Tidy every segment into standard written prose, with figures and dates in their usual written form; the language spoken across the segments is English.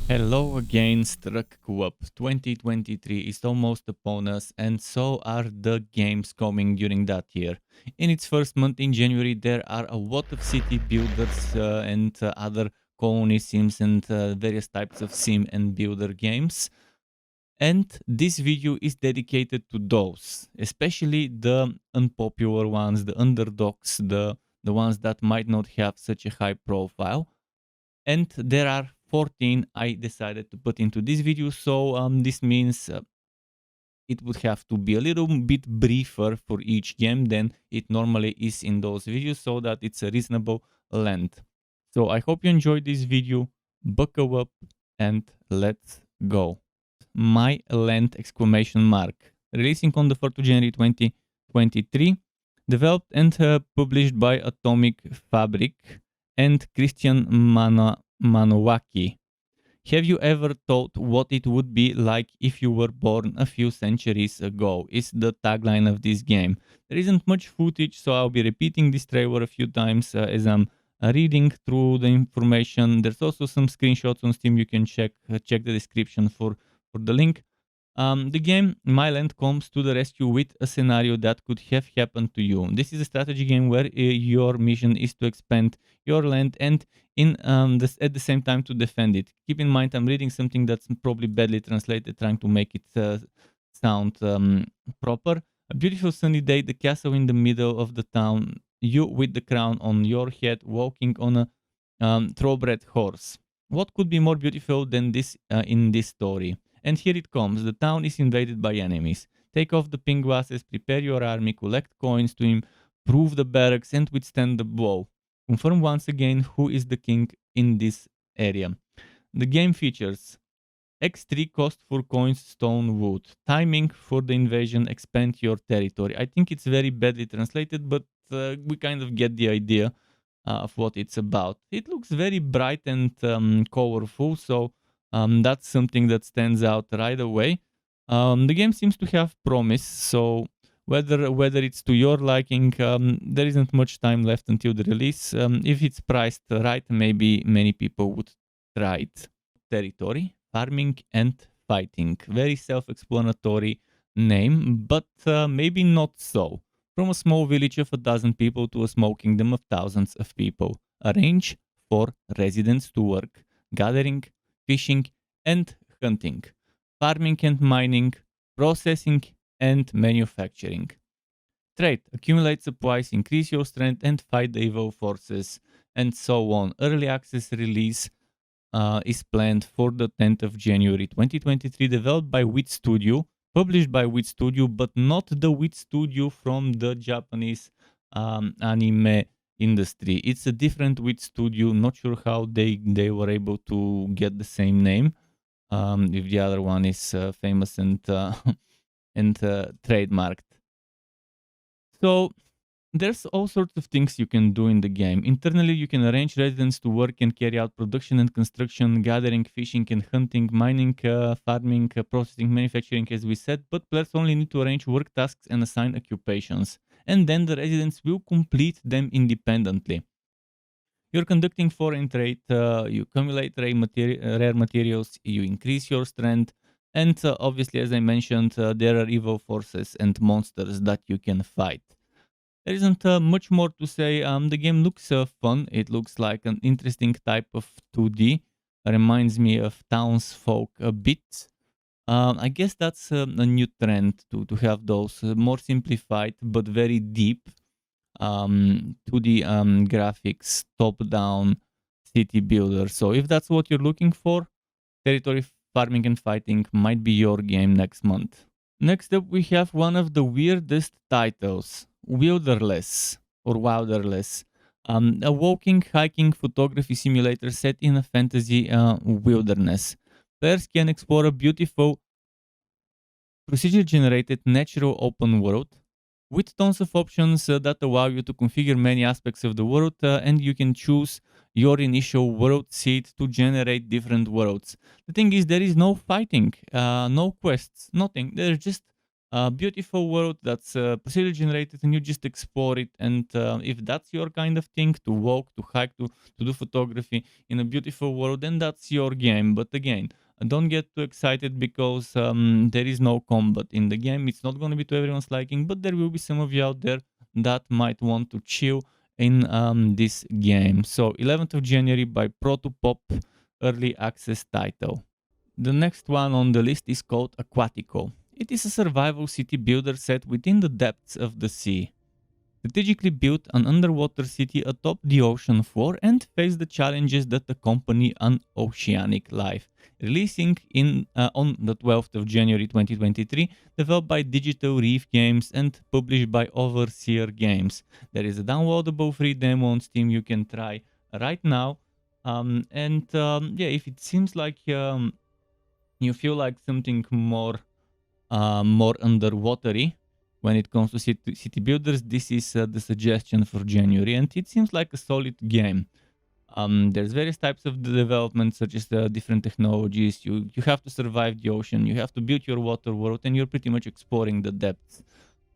Hello again, Struck Co-op. 2023 is almost upon us, and so are the games coming during that year. In its first month in January, there are a lot of city builders and other colony sims and various types of sim and builder games. And this video is dedicated to those, especially the unpopular ones, the underdogs, the ones that might not have such a high profile. And there are 14 I decided to put into this video. So this means it would have to be a little bit briefer for each game than it normally is in those videos, so that it's a reasonable length. So I hope you enjoyed this video. Buckle up and let's go. My length exclamation mark. Releasing on the 4th of January 2023. Developed and published by Atomic Fabrik and Cristian Manolachi. Have you ever thought what it would be like if you were born a few centuries ago? Is the tagline of this game. There isn't much footage, so I'll be repeating this trailer a few times as I'm reading through the information. There's also some screenshots on Steam. You can check the description for the link. The game Myland comes to the rescue with a scenario that could have happened to you. This is a strategy game where your mission is to expand your land and at the same time to defend it. Keep in mind, I'm reading something that's probably badly translated, trying to make it sound proper. A beautiful sunny day, the castle in the middle of the town, you with the crown on your head, walking on a thoroughbred horse. What could be more beautiful than this in this story? And here it comes. The town is invaded by enemies. Take off the pink glasses, prepare your army, collect coins to improve the barracks and withstand the blow. Confirm once again who is the king in this area. The game features X3 cost for coins, stone, wood. Timing for the invasion, expand your territory. I think it's very badly translated, but we kind of get the idea of what it's about. It looks very bright and colorful, so that's something that stands out right away. The game seems to have promise, so whether it's to your liking, there isn't much time left until the release. If it's priced right, maybe many people would try it. Territory, farming and fighting. Very self-explanatory name, but maybe not so. From a small village of 1,000 people to a small kingdom of thousands of people. A range for residents to work, gathering, fishing and hunting, farming and mining, processing and manufacturing. Trade, accumulate supplies, increase your strength and fight the evil forces, and so on. Early access release is planned for the 10th of January 2023, developed by Wit Studio, published by Wit Studio, but not the Wit Studio from the Japanese anime industry. It's a different Wit Studio. Not sure how they were able to get the same name. If the other one is famous and and trademarked. So there's all sorts of things you can do in the game. Internally, you can arrange residents to work and carry out production and construction, gathering, fishing and hunting, mining, farming, processing, manufacturing, as we said, but players only need to arrange work tasks and assign occupations. And then the residents will complete them independently. You're conducting foreign trade, you accumulate rare materials, you increase your strength, and obviously, as I mentioned, there are evil forces and monsters that you can fight. There isn't much more to say. The game looks fun. It looks like an interesting type of 2D. Reminds me of Townsfolk a bit. I guess that's a new trend to have those more simplified but very deep 2D graphics, top-down city builder. So if that's what you're looking for, territory farming and fighting might be your game next month. Next up, we have one of the weirdest titles, Wilderless or Wilderless. A walking, hiking photography simulator set in a fantasy wilderness. Players can explore a beautiful, procedure-generated natural open world with tons of options that allow you to configure many aspects of the world, and you can choose your initial world seed to generate different worlds. The thing is, there is no fighting, no quests, nothing. There's just A beautiful world that's procedure generated and you just explore it. And if that's your kind of thing, to walk, to hike, to do photography in a beautiful world, then that's your game. But again, don't get too excited because there is no combat in the game. It's not going to be to everyone's liking, but there will be some of you out there that might want to chill in this game. So 11th of January by Protopop, early access title. The next one on the list is called Aquatico. It is a survival city builder set within the depths of the sea. Strategically build an underwater city atop the ocean floor and face the challenges that accompany an oceanic life. Releasing on the 12th of January 2023, developed by Digital Reef Games and published by Overseer Games. There is a downloadable free demo on Steam you can try right now. Yeah, if it seems like you feel like something more underwatery when it comes to city builders, this is the suggestion for January, and it seems like a solid game. There's various types of development, such as the different technologies. You have to survive the ocean, you have to build your water world, and you're pretty much exploring the depths.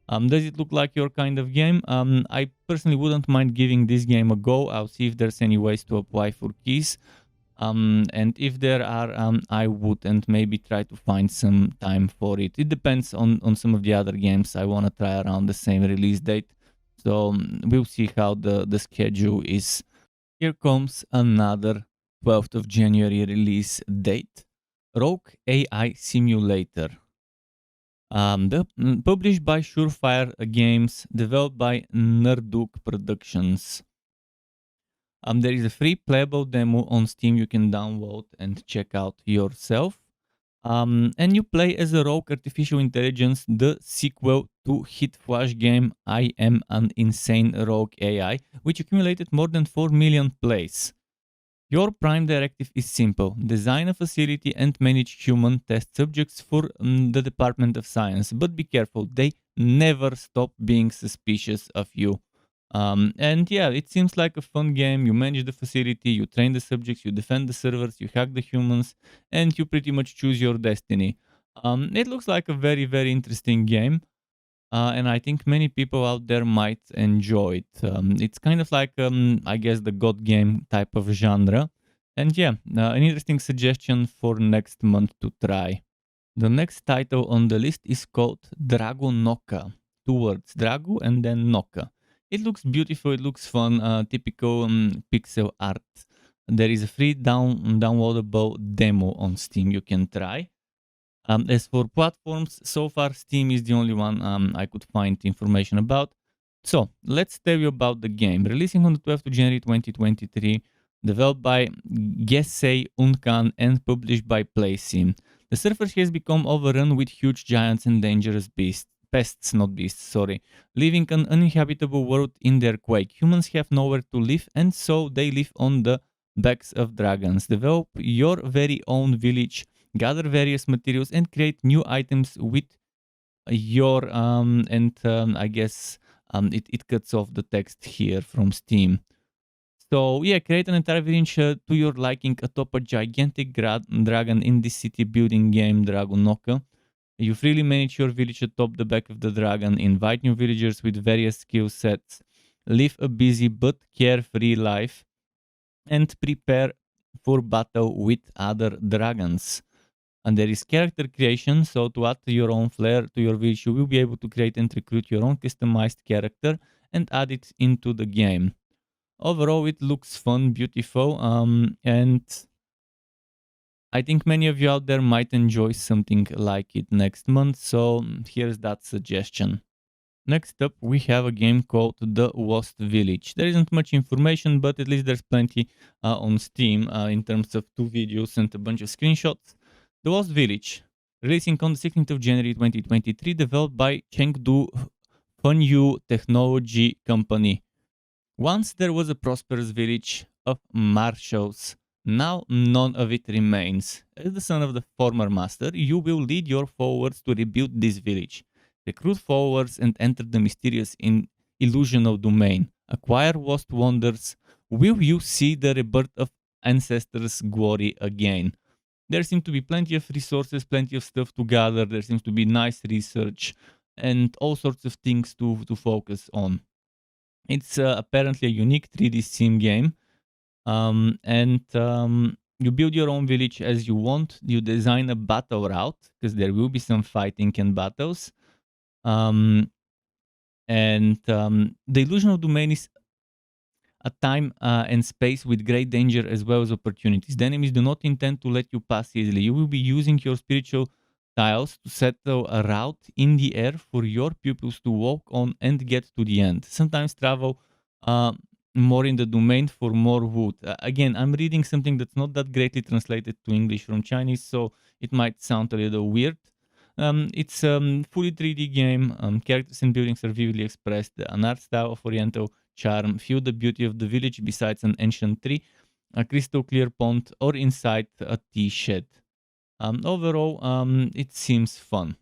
Does it look like your kind of game? I personally wouldn't mind giving this game a go. I'll see if there's any ways to apply for keys. And if there are, I would and maybe try to find some time for it. It depends on some of the other games I want to try around the same release date. So we'll see how the schedule is. Here comes another 12th of January release date. Rogue AI Simulator. Published by Surefire Games, developed by Nerduk Productions. There is a free playable demo on Steam you can download and check out yourself. And you play as a rogue artificial intelligence, the sequel to hit flash game I Am an Insane Rogue AI, which accumulated more than 4 million plays. Your prime directive is simple: design a facility and manage human test subjects for the Department of Science. But be careful, they never stop being suspicious of you. And yeah, it seems like a fun game. You manage the facility, you train the subjects, you defend the servers, you hack the humans, and you pretty much choose your destiny. It looks like a very, very interesting game. And I think many people out there might enjoy it. It's kind of like, I guess, the God game type of genre. And yeah, an interesting suggestion for next month to try. The next title on the list is called Drago Noka. Two words, Drago and then Noka. It looks beautiful, it looks fun, typical pixel art. There is a free downloadable demo on Steam you can try. As for platforms, so far Steam is the only one I could find information about. So let's tell you about the game. Releasing on the 12th of January 2023, developed by Gesei Unkan and published by PlaySim. The surface has become overrun with huge giants and dangerous pests, not beasts, sorry, leaving an uninhabitable world in their quake. Humans have nowhere to live, and so they live on the backs of dragons. Develop your very own village, gather various materials, and create new items with your I guess it cuts off the text here from Steam. So yeah, create an entire village to your liking atop a gigantic dragon in this city building game, Dragon Noka. You freely manage your village atop the back of the dragon, invite new villagers with various skill sets, live a busy but carefree life, and prepare for battle with other dragons. And there is character creation, so to add your own flair to your village, you will be able to create and recruit your own customized character and add it into the game. Overall, it looks fun, beautiful, and I think many of you out there might enjoy something like it next month, so here's that suggestion. Next up, we have a game called The Lost Village. There isn't much information, but at least there's plenty on Steam in terms of 2 videos and a bunch of screenshots. The Lost Village, releasing on the 16th of January 2023, developed by Chengdu Fenyu Technology Company. Once there was a prosperous village of marshals. Now none of it remains. As the son of the former master, you will lead your followers to rebuild this village. Recruit followers and enter the mysterious illusional domain. Acquire lost wonders. Will you see the rebirth of ancestors' glory again? There seem to be plenty of resources, plenty of stuff to gather. There seems to be nice research and all sorts of things to focus on. It's apparently a unique 3D sim game, and you build your own village as you want. You design a battle route because there will be some fighting and battles. Um, and the illusion of domain is a time and space with great danger as well as opportunities. The enemies do not intend to let you pass easily. You will be using your spiritual tiles to settle a route in the air for your pupils to walk on and get to the end. Sometimes travel uh, more in the domain for more wood. Again, I'm reading something that's not that greatly translated to English from Chinese, so it might sound a little weird. It's fully 3D game. Characters and buildings are vividly expressed. An art style of Oriental charm feel the beauty of the village besides an ancient tree, a crystal clear pond, or inside a tea shed. Overall, it seems fun.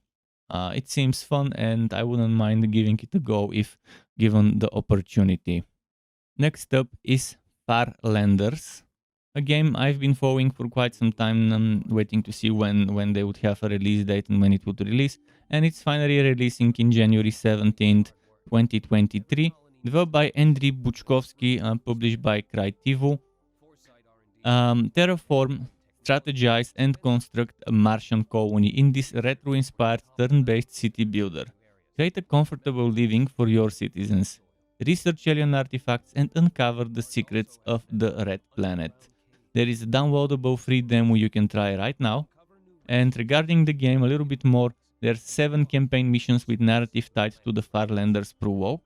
It seems fun, and I wouldn't mind giving it a go if given the opportunity. Next up is Farlanders, a game I've been following for quite some time, waiting to see when they would have a release date and when it would release. And it's finally releasing in January 17th, 2023. Developed by Andriy Buchkovsky, published by Creativo. Terraform, strategize, and construct a Martian colony in this retro-inspired turn-based city builder. Create a comfortable living for your citizens. Research alien artifacts and uncover the secrets of the Red Planet. There is a downloadable free demo you can try right now. And regarding the game a little bit more, there's 7 campaign missions with narrative tied to the Farlanders prologue.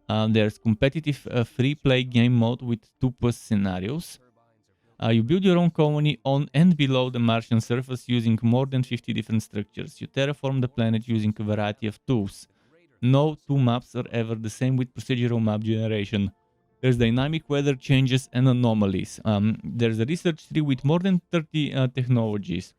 There's competitive free play game mode with 2+ scenarios. You build your own colony on and below the Martian surface using more than 50 different structures. You terraform the planet using a variety of tools. No two maps are ever the same with procedural map generation. There's dynamic weather changes and anomalies. There's a research tree with more than 30 technologies.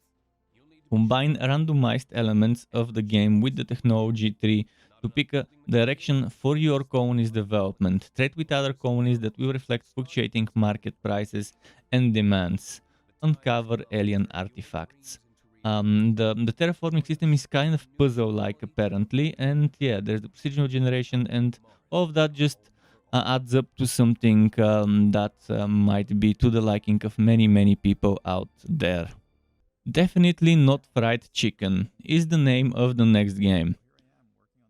Combine randomized elements of the game with the technology tree to pick a direction for your colony's development. Trade with other colonies that will reflect fluctuating market prices and demands. Uncover alien artifacts. The terraforming system is kind of puzzle-like apparently, and yeah, there's the procedural generation, and all of that just adds up to something that might be to the liking of many people out there. Definitely Not Fried Chicken is the name of the next game.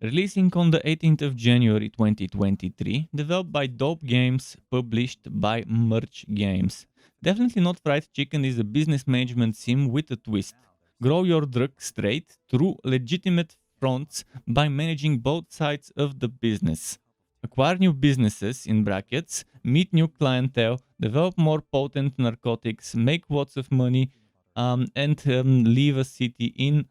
Releasing on the 18th of January 2023, developed by Dope Games, published by Merch Games. Definitely Not Fried Chicken is a business management sim with a twist. Grow your drug straight through legitimate fronts by managing both sides of the business. Acquire new businesses, in brackets, meet new clientele, develop more potent narcotics, make lots of money, and leave a city in ...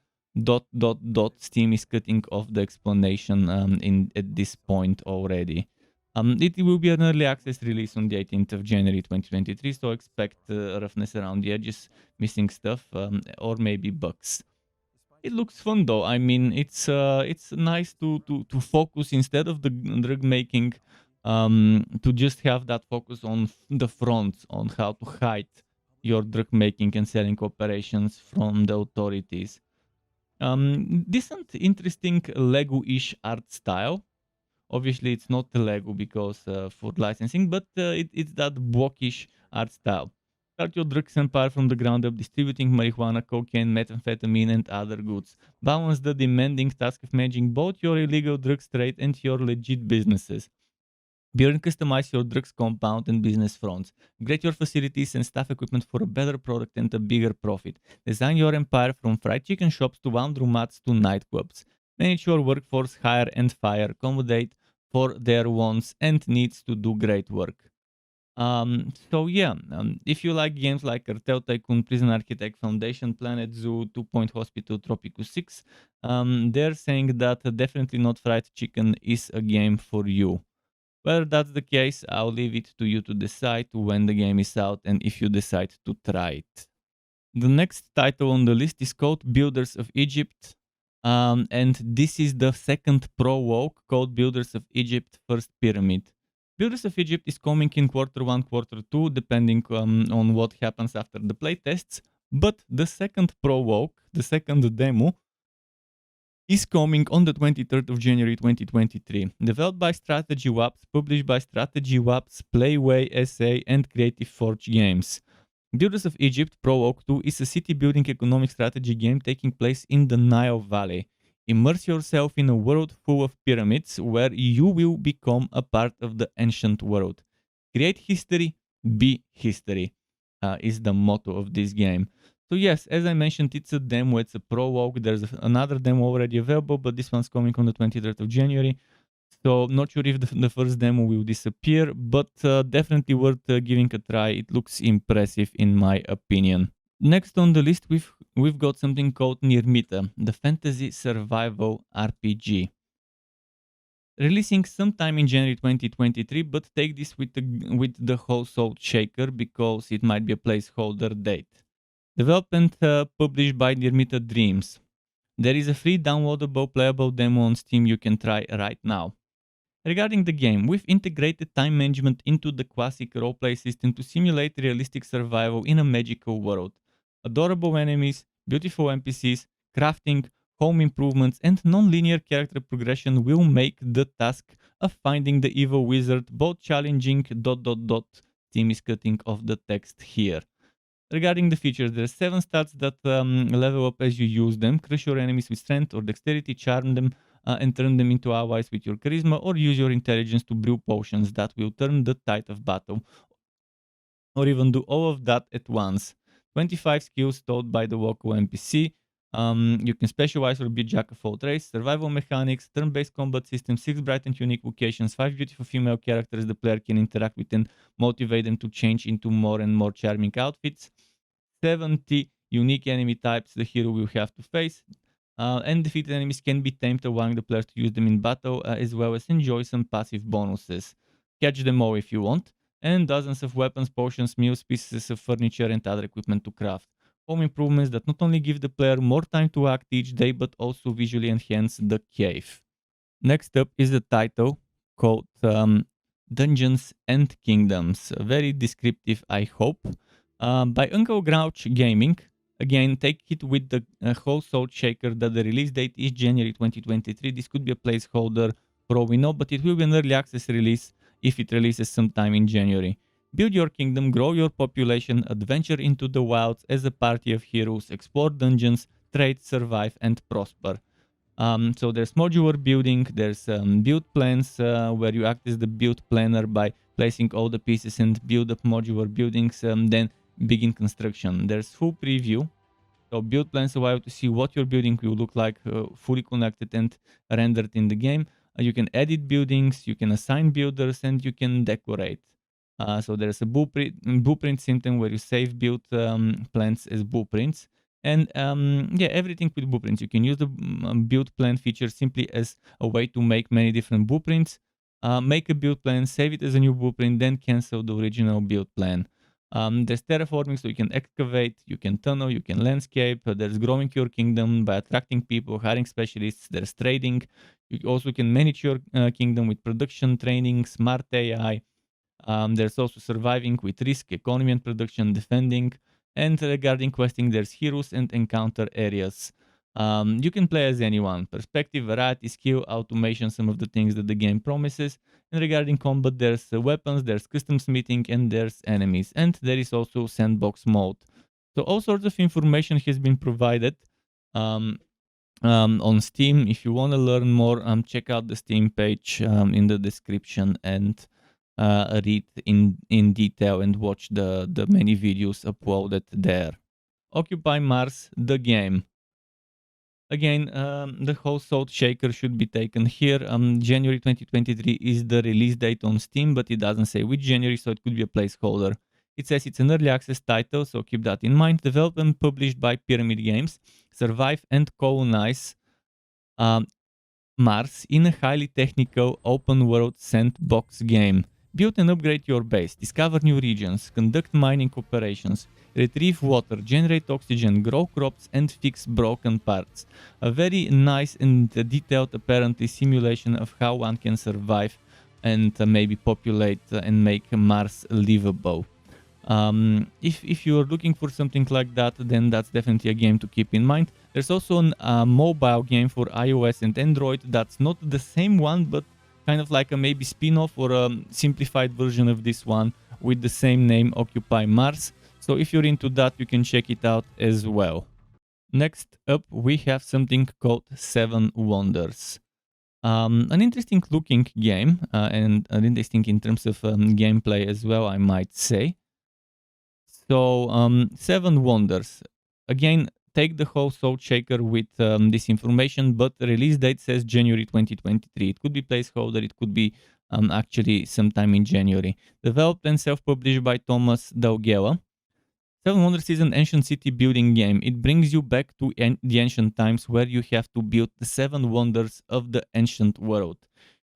Steam is cutting off the explanation in at this point already. It will be an early access release on the 18th of January 2023, so expect roughness around the edges, missing stuff, or maybe bugs. It looks fun though. I mean, it's nice to focus instead of the drug making, to just have that focus on the front, on how to hide your drug making and selling operations from the authorities. Decent, interesting Lego-ish art style. Obviously, it's not the Lego because for licensing, but it's that blockish art style. Start your drugs empire from the ground up, distributing marijuana, cocaine, methamphetamine, and other goods. Balance the demanding task of managing both your illegal drugs trade and your legit businesses. Build and customize your drugs compound and business fronts. Upgrade your facilities and staff equipment for a better product and a bigger profit. Design your empire from fried chicken shops to laundromats to nightclubs. Manage your workforce, hire and fire, accommodate for their wants and needs to do great work. If you like games like Cartel Tycoon, Prison Architect, Foundation, Planet Zoo, 2 Point Hospital, Tropico 6, they're saying that Definitely Not Fried Chicken is a game for you. Whether that's the case, I'll leave it to you to decide when the game is out and if you decide to try it. The next title on the list is called Builders of Egypt. And this is the second prologue called Builders of Egypt First Pyramid. Builders of Egypt is coming in Q1, Q2, depending on what happens after the playtests. But the second Provoke, the second demo, is coming on the 23rd of January 2023. Developed by Strategy Waps, published by Strategy Waps, Playway SA, and Creative Forge Games. Builders of Egypt, Provoke 2 is a city-building economic strategy game taking place in the Nile Valley. Immerse yourself in a world full of pyramids where you will become a part of the ancient world. Create history, be history, is the motto of this game. So yes, as I mentioned, it's a demo, it's a Provoke. There's another demo already available, but this one's coming on the 23rd of January. So not sure if the first demo will disappear, but definitely worth giving a try. It looks impressive in my opinion. Next on the list, we've got something called Nirmita, the fantasy survival RPG. Releasing sometime in January 2023, but take this with the whole salt shaker because it might be a placeholder date. Development published by Nirmita Dreams. There is a free downloadable playable demo on Steam you can try right now. Regarding the game, we've integrated time management into the classic roleplay system to simulate realistic survival in a magical world. Adorable enemies, beautiful NPCs, crafting, home improvements, and non-linear character progression will make the task of finding the evil wizard both challenging. Team is cutting off the text here. Regarding the features, there are 7 stats that level up as you use them. Crush your enemies with strength or dexterity, charm them, and turn them into allies with your charisma, or use your intelligence to brew potions that will turn the tide of battle, or even do all of that at once. 25 skills taught by the local NPC. You can specialize or be jack of all trades. Survival mechanics, turn-based combat system, 6 bright and unique locations, 5 beautiful female characters the player can interact with and motivate them to change into more and more charming outfits. 70 unique enemy types the hero will have to face. And defeated enemies can be tamed, allowing the player to use them in battle, as well as enjoy some passive bonuses. Catch them all if you want. And dozens of weapons, potions, meals, pieces of furniture, and other equipment to craft. Home improvements that not only give the player more time to act each day, but also visually enhance the cave. Next up is the title called Dungeons and Kingdoms. Very descriptive, I hope. By Uncle Grouch Gaming. Again, take it with the whole salt shaker that the release date is January 2023. This could be a placeholder for all we know, but it will be an early access release if it releases sometime in January. Build your kingdom, grow your population, adventure into the wilds as a party of heroes, explore dungeons, trade, survive, and prosper. So there's modular building, there's build plans where you act as the build planner by placing all the pieces and build up modular buildings, then begin construction. There's full preview, so build plans allow you to see what your building will look like, fully connected and rendered in the game. You can edit buildings, you can assign builders, and you can decorate. So there's a blueprint system where you save build plans as blueprints. And yeah, everything with blueprints. You can use the build plan feature simply as a way to make many different blueprints. Make a build plan, save it as a new blueprint, then cancel the original build plan. There's terraforming, so you can excavate, you can tunnel, you can landscape. There's growing your kingdom by attracting people, hiring specialists. There's trading. You also can manage your kingdom with production, training, smart AI. There's also surviving with risk, economy and production, defending. And regarding questing, there's heroes and encounter areas. You can play as anyone. Perspective, variety, skill, automation, some of the things that the game promises. And regarding combat, there's weapons, there's custom smithing, and there's enemies. And there is also sandbox mode. So all sorts of information has been provided on Steam. If you want to learn more, check out the Steam page in the description and read in detail and watch the many videos uploaded there. Occupy Mars, the game. Again, the whole salt shaker should be taken here. January 2023 is the release date on Steam, but it doesn't say which January, so it could be a placeholder. It says it's an early access title, so keep that in mind. Developed and published by Pyramid Games. Survive and colonize Mars in a highly technical open-world sandbox game. Build and upgrade your base, discover new regions, conduct mining operations, retrieve water, generate oxygen, grow crops, and fix broken parts. A very nice and detailed, apparently, simulation of how one can survive and maybe populate and make Mars livable. If you're looking for something like that, then that's definitely a game to keep in mind. There's also a mobile game for iOS and Android that's not the same one, but kind of like a maybe spin-off or a simplified version of this one with the same name, Occupy Mars. So if you're into that, you can check it out as well. Next up, we have something called Seven Wonders. An interesting looking game and an interesting in terms of gameplay as well, I might say. So, Seven Wonders. Again, take the whole salt shaker with this information, but the release date says January 2023. It could be placeholder, it could be actually sometime in January. Developed and self-published by Thomas Dauguela. Seven Wonders is an ancient city building game. It brings you back to the ancient times where you have to build the seven wonders of the ancient world.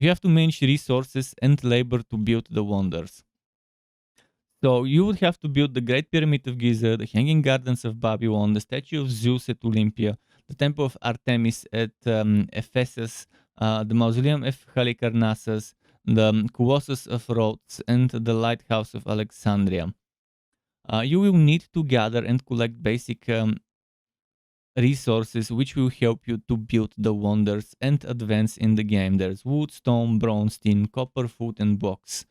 You have to manage resources and labor to build the wonders. So you would have to build the Great Pyramid of Giza, the Hanging Gardens of Babylon, the statue of Zeus at Olympia, the Temple of Artemis at Ephesus, the Mausoleum of Halicarnassus, the Colossus of Rhodes, and the Lighthouse of Alexandria. You will need to gather and collect basic resources which will help you to build the wonders and advance in the game. There's wood, stone, bronze, tin, copper, food, and blocks.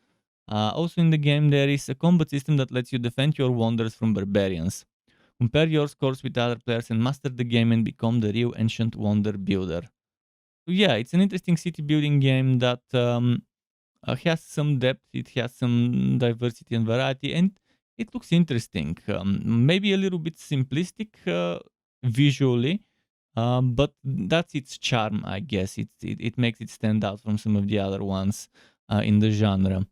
Also in the game there is a combat system that lets you defend your wonders from barbarians. Compare your scores with other players and master the game and become the real ancient wonder builder. So yeah, it's an interesting city building game that has some depth, it has some diversity and variety, and it looks interesting. Maybe a little bit simplistic visually, but that's its charm, I guess. It makes it stand out from some of the other ones in the genre.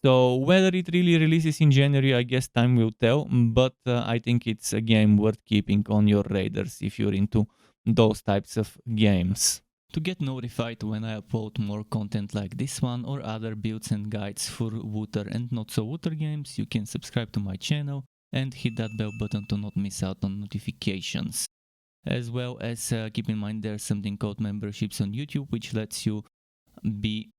So whether it really releases in January, I guess time will tell, but I think it's a game worth keeping on your radars if you're into those types of games. To get notified when I upload more content like this one or other builds and guides for water and not so water games, you can subscribe to my channel and hit that bell button to not miss out on notifications. As well as keep in mind there's something called memberships on YouTube, which lets you be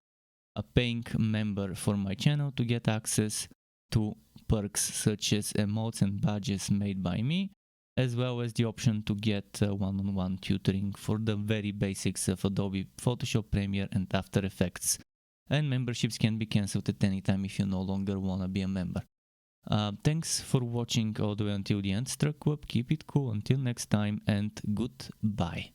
a paying member for my channel to get access to perks such as emotes and badges made by me, as well as the option to get one-on-one tutoring for the very basics of Adobe Photoshop, Premiere and After Effects. And memberships can be cancelled at any time if you no longer want to be a member. Thanks for watching all the way until the end. Struck up, keep it cool until next time, and goodbye.